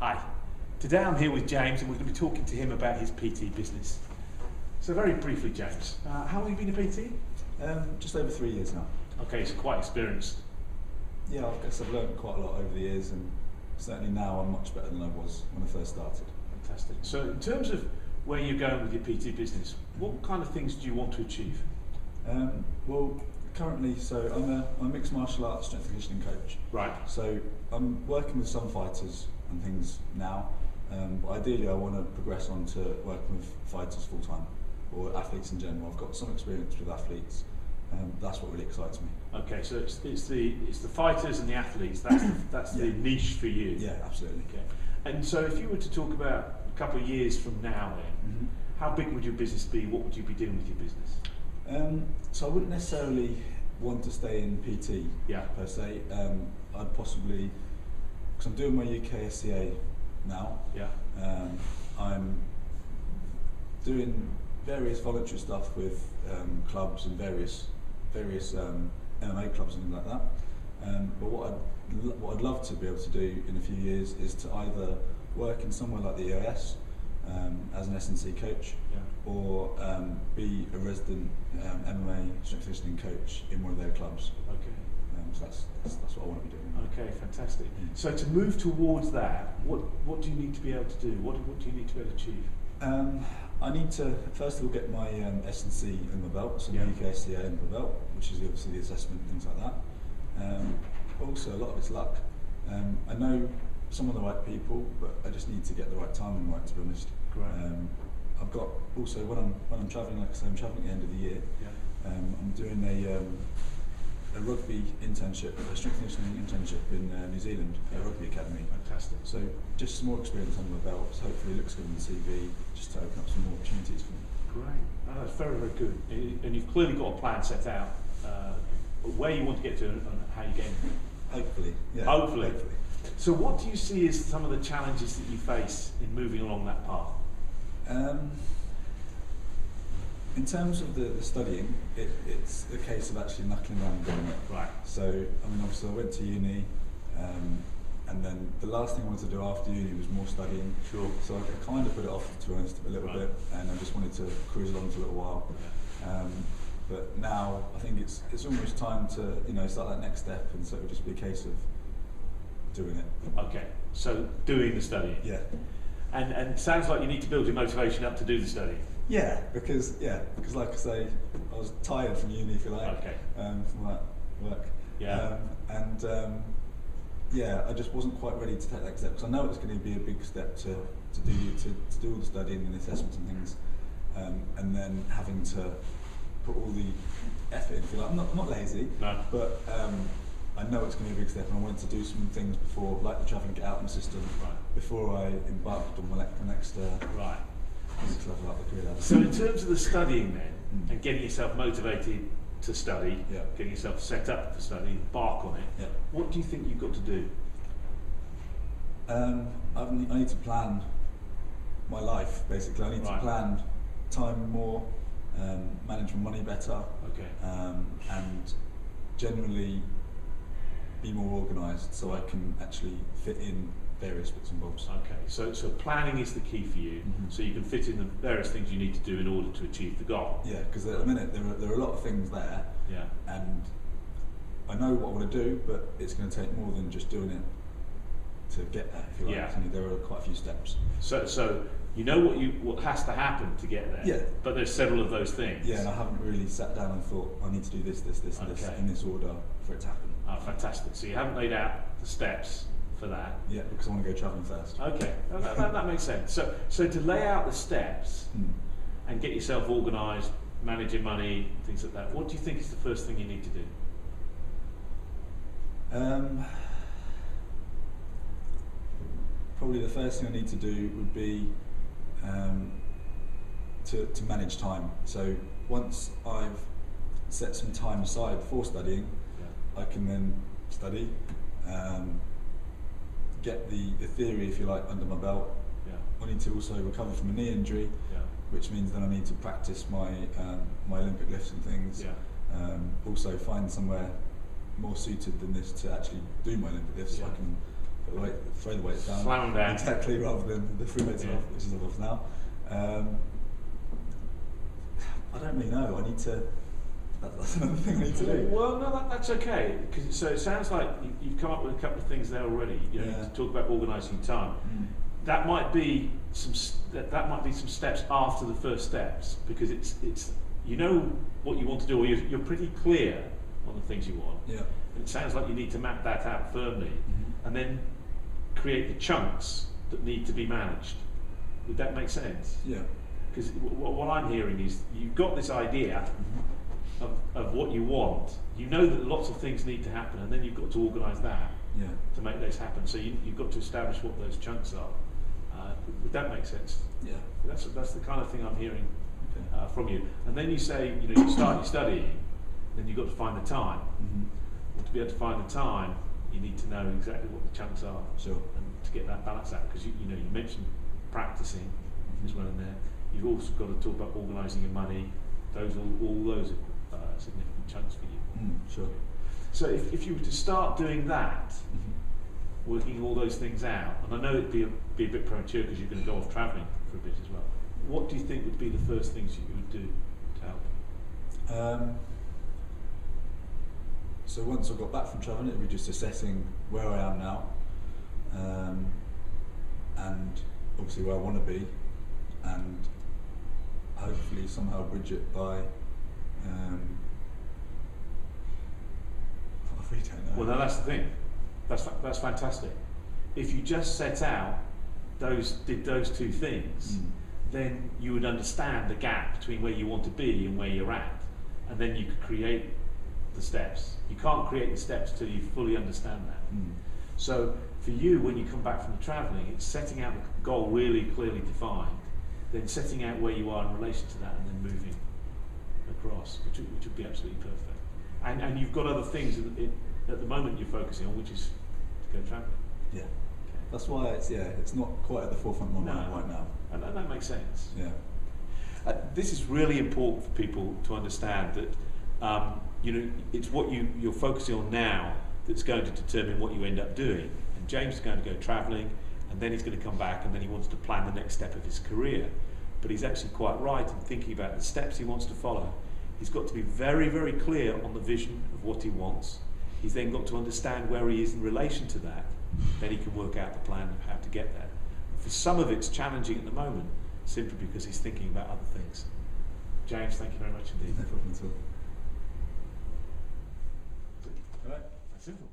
Hi. Today I'm here with James and we're going to be talking to him about his PT business. So very briefly, James, how long have you been a PT? Just over 3 years now. Okay, so quite experienced. Yeah, I guess I've learned quite a lot over the years, and certainly now I'm much better than I was when I first started. Fantastic. So in terms of where you're going with your PT business, what kind of things do you want to achieve? Well, currently, so I'm a mixed martial arts strength and conditioning coach. Right. So I'm working with some fighters and things now, but ideally I want to progress on to working with fighters full time, or athletes in general. I've got some experience with athletes. That's what really excites me. Okay, so it's the fighters and the athletes. That's the niche for you. Yeah, absolutely. Okay. And so if you were to talk about a couple of years from now, then how big would your business be? What would you be doing with your business? So I wouldn't necessarily want to stay in PT per se. I'd possibly, because I'm doing my UKSCA now. Yeah. I'm doing various voluntary stuff with clubs and various MMA clubs and things like that. But what I'd love to be able to do in a few years is to either work in somewhere like the EIS as an S&C coach, or be a resident MMA strength conditioning coach in one of their clubs. Okay. So that's what I want to be doing. Okay, fantastic. So to move towards that, what do you need to be able to do? What do you need to be able to achieve? I need to first of all get my S&C in my belt, so my UKSCA in my belt, which is obviously the assessment, things like that. Also, a lot of it's luck. I know some of the right people, but I just need to get the right timing right, to be honest. Great. I've got also when I'm travelling, like I say, I'm travelling at the end of the year. I'm doing a rugby internship, a strength and conditioning internship in New Zealand, at a rugby academy. Fantastic. So just some more experience under my belt, so hopefully it looks good on the CV, just to open up some more opportunities for me. Great. Oh, that's very, very good. And you've clearly got a plan set out, where you want to get to and how you're getting there. Hopefully, yeah. Hopefully. So what do you see as some of the challenges that you face in moving along that path? In terms of the studying, it's a case of actually knuckling down and doing it. Right. So, I mean, obviously I went to uni, and then the last thing I wanted to do after uni was more studying. Sure. So I kind of put it off, to be honest, a little bit, and I just wanted to cruise along for a little while. But now I think it's almost time to start that next step, and so it would just be a case of doing it. Okay, so doing the studying. Yeah. And it sounds like you need to build your motivation up to do the studying. Yeah, because like I say, I was tired from uni, if you like. Okay. From that work. Yeah. I just wasn't quite ready to take that step, because I know it's going to be a big step to do all the studying and assessments and things, and then having to put all the effort in. If you like, I'm not lazy. No. But I know it's going to be a big step, and I wanted to do some things before, like the travel and get out system, before I embarked on my next level up the career ladder. So in terms of the studying then, and getting yourself motivated to study, Yeah. getting yourself set up for study, embark on it, Yeah. what do you think you've got to do? I need to plan my life, basically. I need to plan time more, manage my money better, Okay. and generally be more organised, so I can actually fit in various bits and bobs. Okay, so planning is the key for you, so you can fit in the various things you need to do in order to achieve the goal. Yeah, because at the minute there are a lot of things there, and I know what I want to do, but it's going to take more than just doing it to get there, if you like. Yeah. There are quite a few steps. So you know what has to happen to get there. Yeah. But there's several of those things. Yeah, and I haven't really sat down and thought I need to do this, and this in this order for it to happen. Oh, fantastic. So you haven't laid out the steps for that. Yeah, because I want to go travelling first. Okay, that makes sense. So to lay out the steps and get yourself organised, managing money, things like that, what do you think is the first thing you need to do? Probably the first thing I need to do would be to manage time. So once I've set some time aside for studying, I can then study, get the theory, if you like, under my belt. I need to also recover from a knee injury, which means then I need to practice my Olympic lifts and things. Also find somewhere more suited than this to actually do my Olympic lifts, so I can throw the weights down. Slam them down. Exactly, rather than the free weights off, which is off now. I don't really know. I need to. That's another thing I need to do. Well, no, that's okay. Because so it sounds like you've come up with a couple of things there already. You know, to talk about organising time. That might be some steps after the first steps, because it's you know what you want to do, or you're pretty clear on the things you want. Yeah. And it sounds like you need to map that out firmly, and then create the chunks that need to be managed. Would that make sense? Yeah. Because what I'm hearing is you've got this idea of what you want. You know that lots of things need to happen, and then you've got to organise that to make those happen. So you've got to establish what those chunks are. Would that make sense? Yeah. That's the kind of thing I'm hearing from you. And then you say, you know, you start your studying, then you've got to find the time. Well, to be able to find the time, you need to know exactly what the chunks are. Sure. And to get that balance out, because you know you mentioned practicing as well in there. You've also got to talk about organising your money. All those are significant chunks for you. Sure. So if you were to start doing that, working all those things out, and I know it'd be a bit premature because you're going to go off travelling for a bit as well. What do you think would be the first things you would do to help? So once I got back from travelling, it would be just assessing where I am now, and obviously where I want to be, and hopefully somehow bridge it by. I really don't know. Well, no, that's the thing. That's fantastic. If you just set out did those two things, then you would understand the gap between where you want to be and where you're at, and then you could create the steps. You can't create the steps till you fully understand that. So for you, when you come back from the travelling, it's setting out the goal really clearly defined, then setting out where you are in relation to that, and then moving across, which would be absolutely perfect. And you've got other things at the moment you're focusing on, which is to go travelling. Yeah. That's why it's not quite at the forefront of my mind right now. And that makes sense. Yeah. This is really important for people to understand that you know, it's what you're focusing on now that's going to determine what you end up doing. And James is going to go travelling, and then he's going to come back, and then he wants to plan the next step of his career. But he's actually quite right in thinking about the steps he wants to follow. He's got to be very, very clear on the vision of what he wants. He's then got to understand where he is in relation to that. Then he can work out the plan of how to get there. For some of it's challenging at the moment, simply because he's thinking about other things. James, thank you very much indeed. No problem at all. All right, that's simple.